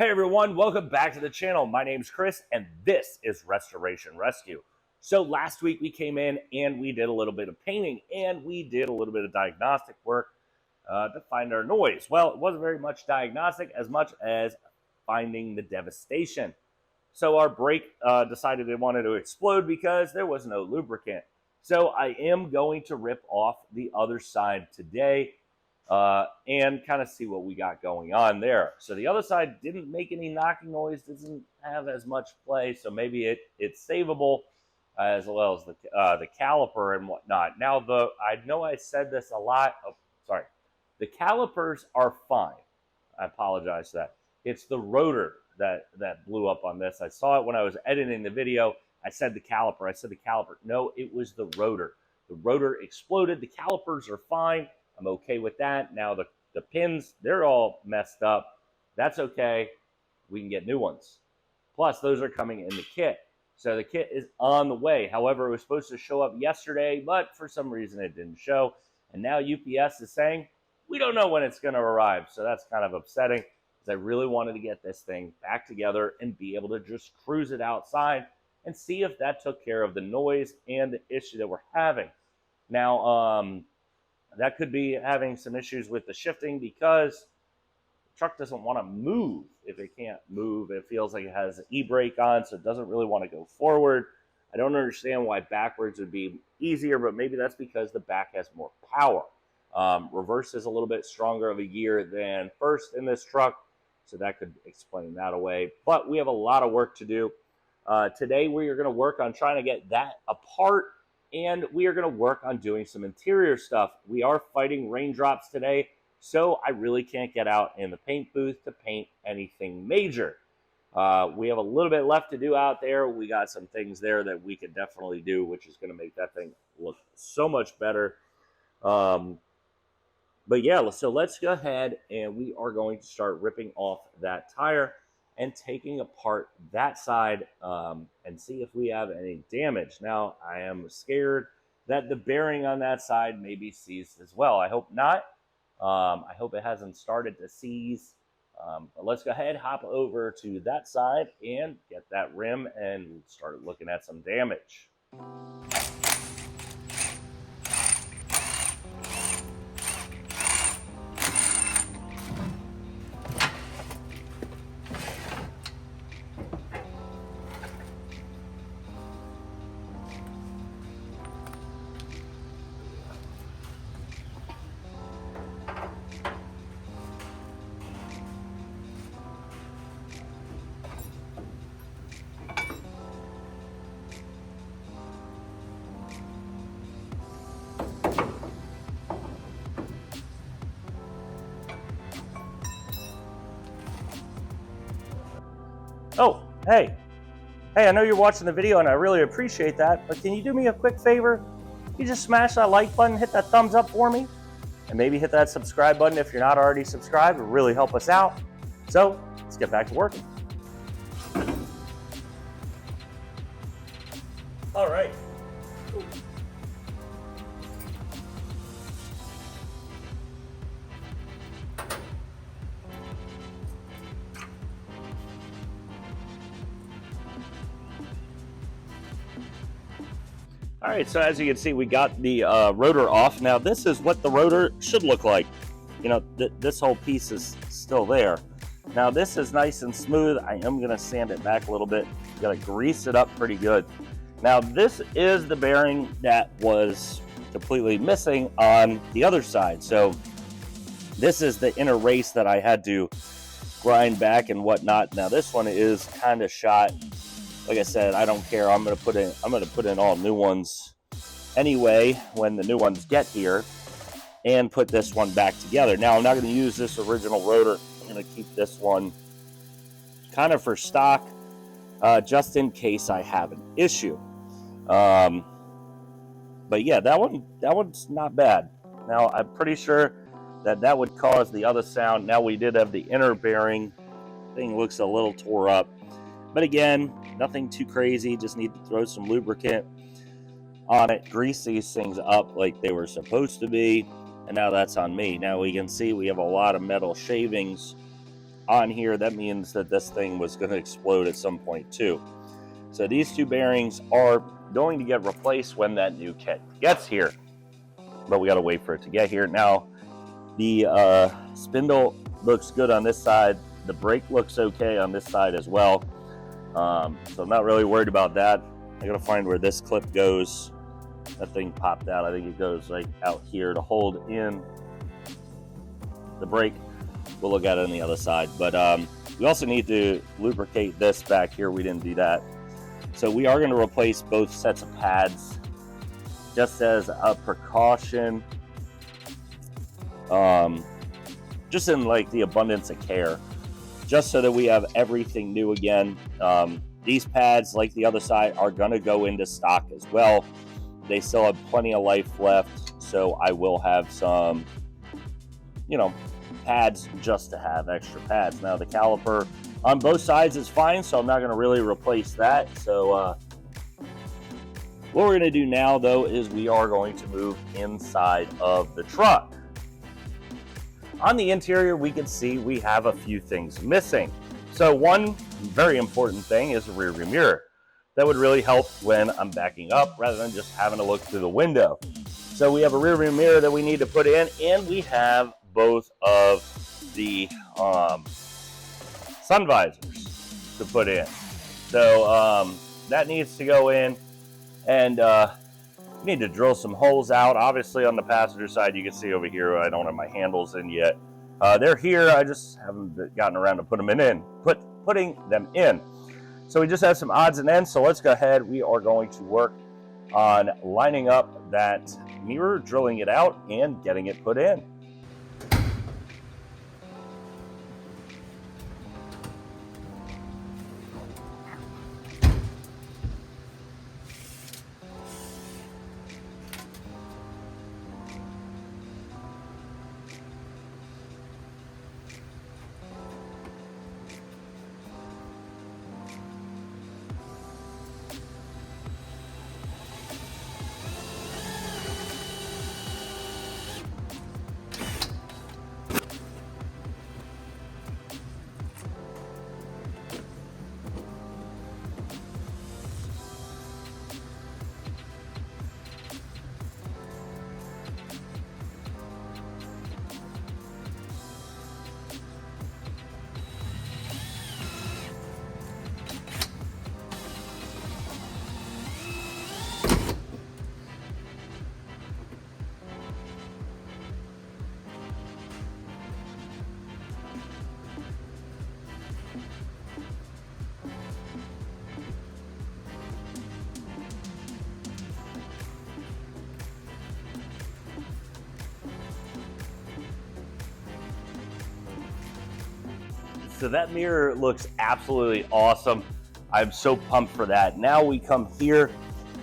Hey everyone, welcome back to the channel. My name's Chris and this is Restoration Rescue. So last week we came in and we did a little bit of painting and we did a little bit of diagnostic work to find our noise. Well, it wasn't very much diagnostic as much as finding the devastation. So our brake decided it wanted to explode because there was no lubricant. So I am going to rip off the other side today and kind of see what we got going on there. So the other side didn't make any knocking noise, doesn't have as much play, so maybe it's savable, as well as the caliper and whatnot. Now I know I said this a lot. Oh, sorry, the calipers are fine. I apologize for that. It's the rotor that blew up on this. I saw it when I was editing the video. I said the caliper. I said the caliper. No, it was the rotor. The rotor exploded. The calipers are fine. I'm okay with that. Now the pins, they're all messed up. That's okay. We can get new ones. Plus, those are coming in the kit. So the kit is on the way. However, it was supposed to show up yesterday, but for some reason it didn't show. And now UPS is saying, we don't know when it's going to arrive. So that's kind of upsetting because I really wanted to get this thing back together and be able to just cruise it outside and see if that took care of the noise and the issue that we're having. Now, that could be having some issues with the shifting because the truck doesn't want to move. If it can't move, it feels like it has an e-brake on, so it doesn't really want to go forward. I don't understand why backwards would be easier, but maybe that's because the back has more power. Reverse is a little bit stronger of a gear than first in this truck, so that could explain that away. But we have a lot of work to do. Today we are going to work on trying to get that apart, and we are going to work on doing some interior stuff. We are fighting raindrops today, so I really can't get out in the paint booth to paint anything major. We have a little bit left to do out there. We got some things there that we could definitely do, which is going to make that thing look so much better. But yeah, so let's go ahead and we are going to start ripping off that tire and taking apart that side and see if we have any damage. Now, I am scared that the bearing on that side may be seized as well. I hope not. I hope it hasn't started to seize. But let's go ahead, hop over to that side and get that rim and start looking at some damage. Oh, hey, I know you're watching the video and I really appreciate that, but can you do me a quick favor? You just smash that like button, hit that thumbs up for me, and maybe hit that subscribe button if you're not already subscribed. It would really help us out. So let's get back to working. All right. All right, so as you can see, we got the rotor off. Now, this is what the rotor should look like. You know, this whole piece is still there. Now, this is nice and smooth. I am going to sand it back a little bit. Got to grease it up pretty good. Now, this is the bearing that was completely missing on the other side. So this is the inner race that I had to grind back and whatnot. Now, this one is kind of shot. Like I said, I don't care. I'm gonna put in all new ones anyway when the new ones get here, and put this one back together. Now, I'm not going to use this original rotor. I'm going to keep this one kind of for stock, just in case I have an issue. But yeah, that one's not bad. Now, I'm pretty sure that would cause the other sound. Now, we did have the inner bearing. Thing looks a little tore up. But again, nothing too crazy. Just need to throw some lubricant on it, grease these things up like they were supposed to be, and now that's on me. Now we can see we have a lot of metal shavings on here, that means that this thing was going to explode at some point too. So these two bearings are going to get replaced when that new kit gets here, but we got to wait for it to get here. Now, the spindle looks good on this side. The brake looks okay on this side as well. So I'm not really worried about that. I got to find where this clip goes. That thing popped out. I think it goes like out here to hold in the brake. We'll look at it on the other side. But we also need to lubricate this back here. We didn't do that. So we are going to replace both sets of pads just as a precaution. Just in like the abundance of care, just so that we have everything new again. These pads, like the other side, are going to go into stock as well. They still have plenty of life left, so I will have some, pads just to have extra pads. Now the caliper on both sides is fine, so I'm not going to really replace that. So what we're going to do now, though, is we are going to move inside of the truck. On the interior, we can see we have a few things missing. So one very important thing is a rear view mirror. That would really help when I'm backing up rather than just having to look through the window. So we have a rear view mirror that we need to put in, and we have both of the sun visors to put in. So that needs to go in, and we need to drill some holes out. Obviously on the passenger side, you can see over here, I don't have my handles in yet. They're here, I just haven't gotten around to putting them in. So we just have some odds and ends, so let's go ahead. We are going to work on lining up that mirror, drilling it out, and getting it put in. So that mirror looks absolutely awesome. I'm so pumped for that. Now we come here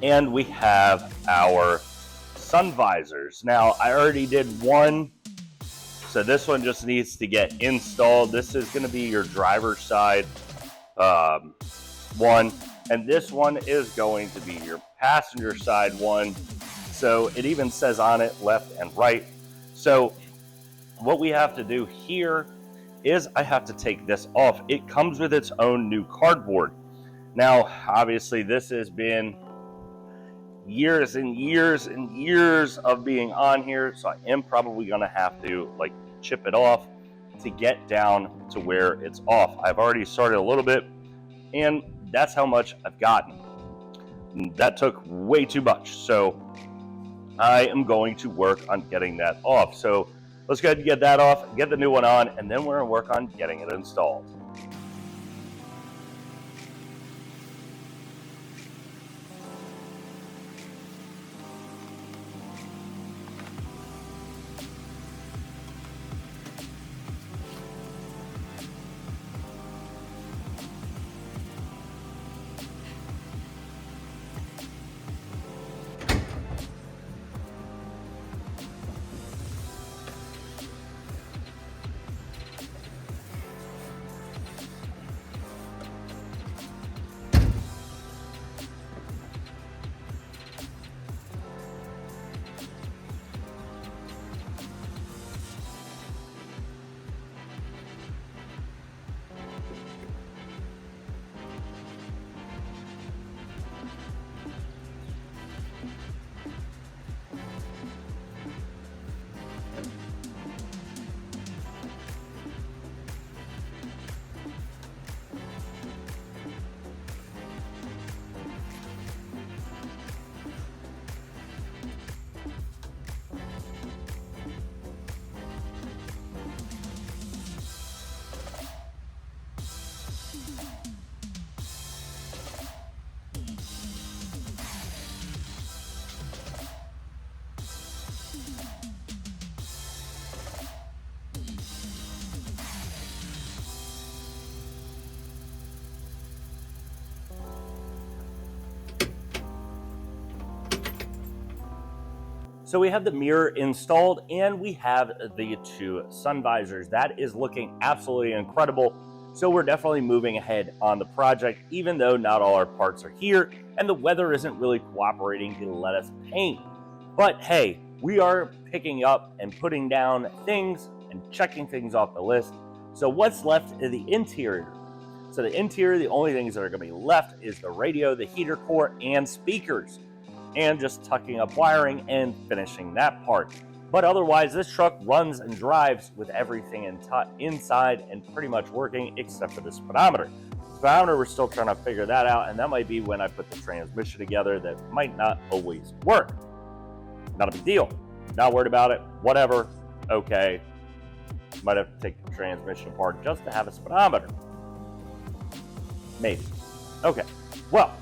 and we have our sun visors. Now I already did one, so this one just needs to get installed. This is going to be your driver's side one, and this one is going to be your passenger side one. So it even says on it left and right. So what we have to do here is I have to take this off. It comes with its own new cardboard. Now, obviously this has been years and years and years of being on here, so I am probably gonna have to like chip it off to get down to where it's off. I've already started a little bit, and that's how much I've gotten. That took way too much, so I am going to work on getting that off. So let's go ahead and get that off, get the new one on, and then we're going to work on getting it installed. So we have the mirror installed and we have the 2 sun visors. That is looking absolutely incredible. So we're definitely moving ahead on the project, even though not all our parts are here and the weather isn't really cooperating to let us paint. But hey, we are picking up and putting down things and checking things off the list. So what's left is the interior. So the interior, the only things that are going to be left is the radio, the heater core, and speakers, and just tucking up wiring and finishing that part. But otherwise, this truck runs and drives with everything inside and pretty much working except for the speedometer. Speedometer, we're still trying to figure that out, and that might be when I put the transmission together. That might not always work. Not a big deal. Not worried about it. Whatever. Okay. Might have to take the transmission apart just to have a speedometer. Maybe. Okay. Well,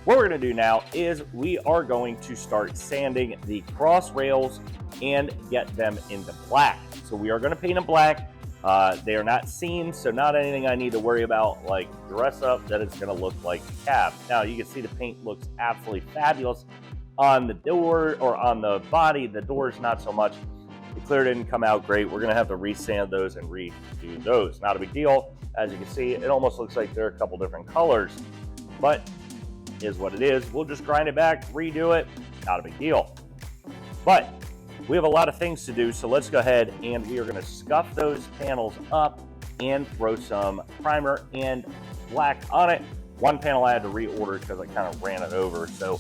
what we're going to do now is we are going to start sanding the cross rails and get them into black. So we are going to paint them black. They are not seamed, so not anything I need to worry about, like dress up that it's going to look like the cab. Now you can see the paint looks absolutely fabulous on the door or on the body. The doors not so much. The clear didn't come out great. We're going to have to resand those and redo those. Not a big deal. As you can see, it almost looks like they're a couple different colors, but is what it is. We'll just grind it back, redo it. Not a big deal. But we have a lot of things to do, so let's go ahead and we are going to scuff those panels up and throw some primer and black on it. One panel I had to reorder because I kind of ran it over, so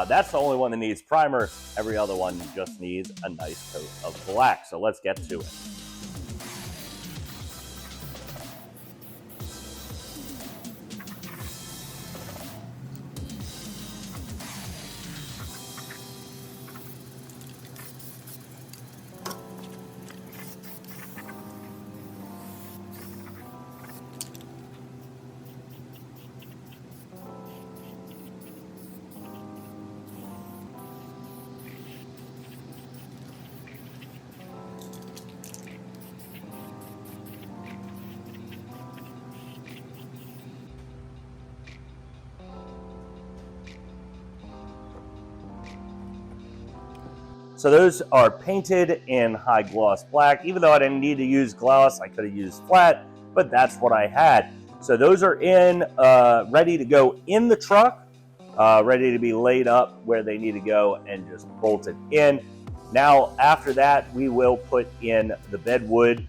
that's the only one that needs primer. Every other one just needs a nice coat of black. So let's get to it. So those are painted in high gloss black. Even though I didn't need to use gloss, I could have used flat, but that's what I had. So those are in, ready to go in the truck, ready to be laid up where they need to go and just bolted in. Now, after that, we will put in the bedwood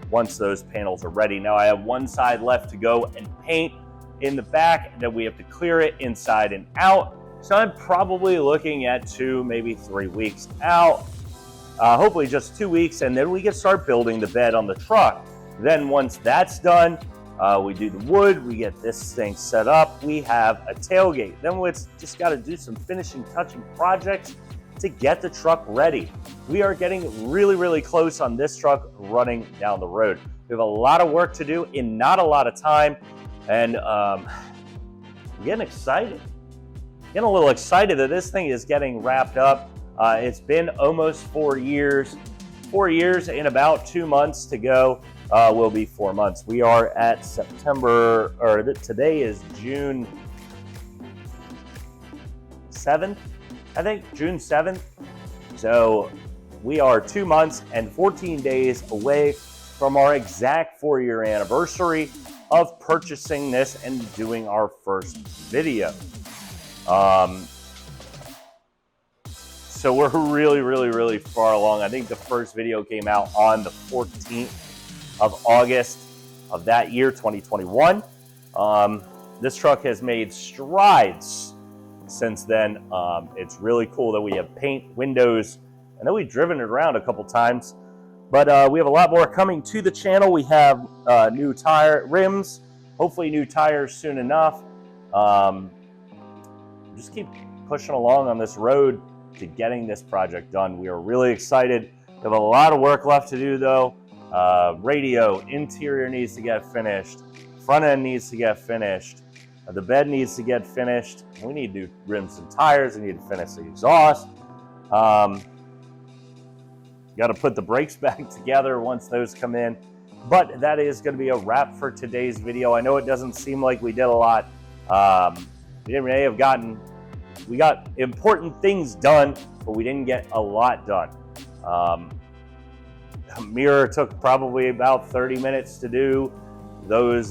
once those panels are ready. Now, I have one side left to go and paint in the back, and then we have to clear it inside and out. So I'm probably looking at 2, maybe 3 weeks out, hopefully just 2 weeks, and then we can start building the bed on the truck. Then once that's done, we do the wood, we get this thing set up, we have a tailgate. Then we just got to do some finishing, touching projects to get the truck ready. We are getting really, really close on this truck running down the road. We have a lot of work to do in not a lot of time, and we're getting excited. Getting a little excited that this thing is getting wrapped up. It's been almost 4 years. 4 years in about 2 months to go. Will be 4 months. We are at September, or today is June 7th, I think, June 7th. So we are 2 months and 14 days away from our exact 4-year anniversary of purchasing this and doing our first video. So we're really, really, really far along. I think the first video came out on the 14th of August of that year, 2021. This truck has made strides since then. It's really cool that we have paint, windows. I know we've driven it around a couple times, but we have a lot more coming to the channel. We have new tire rims, hopefully new tires soon enough. Just keep pushing along on this road to getting this project done. We are really excited. We have a lot of work left to do though. Radio, interior needs to get finished. Front end needs to get finished. The bed needs to get finished. We need new rims and tires. We need to finish the exhaust. Got to put the brakes back together once those come in. But that is going to be a wrap for today's video. I know it doesn't seem like we did a lot. We got important things done, but we didn't get a lot done. Mirror took probably about 30 minutes to do. Those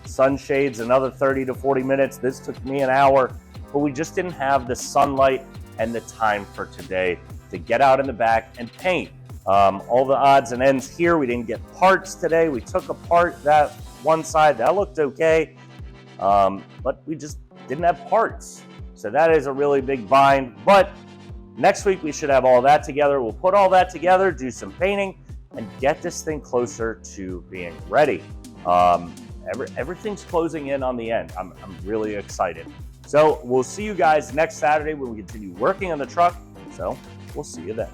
sunshades, another 30 to 40 minutes. This took me an hour, but we just didn't have the sunlight and the time for today to get out in the back and paint. All the odds and ends here. We didn't get parts today. We took apart that one side. That looked okay, but we just didn't have parts. So that is a really big bind, but next week we should have all that together. We'll put all that together, do some painting, and get this thing closer to being ready. Everything's closing in on the end. I'm really excited. So we'll see you guys next Saturday when we continue working on the truck. So we'll see you then.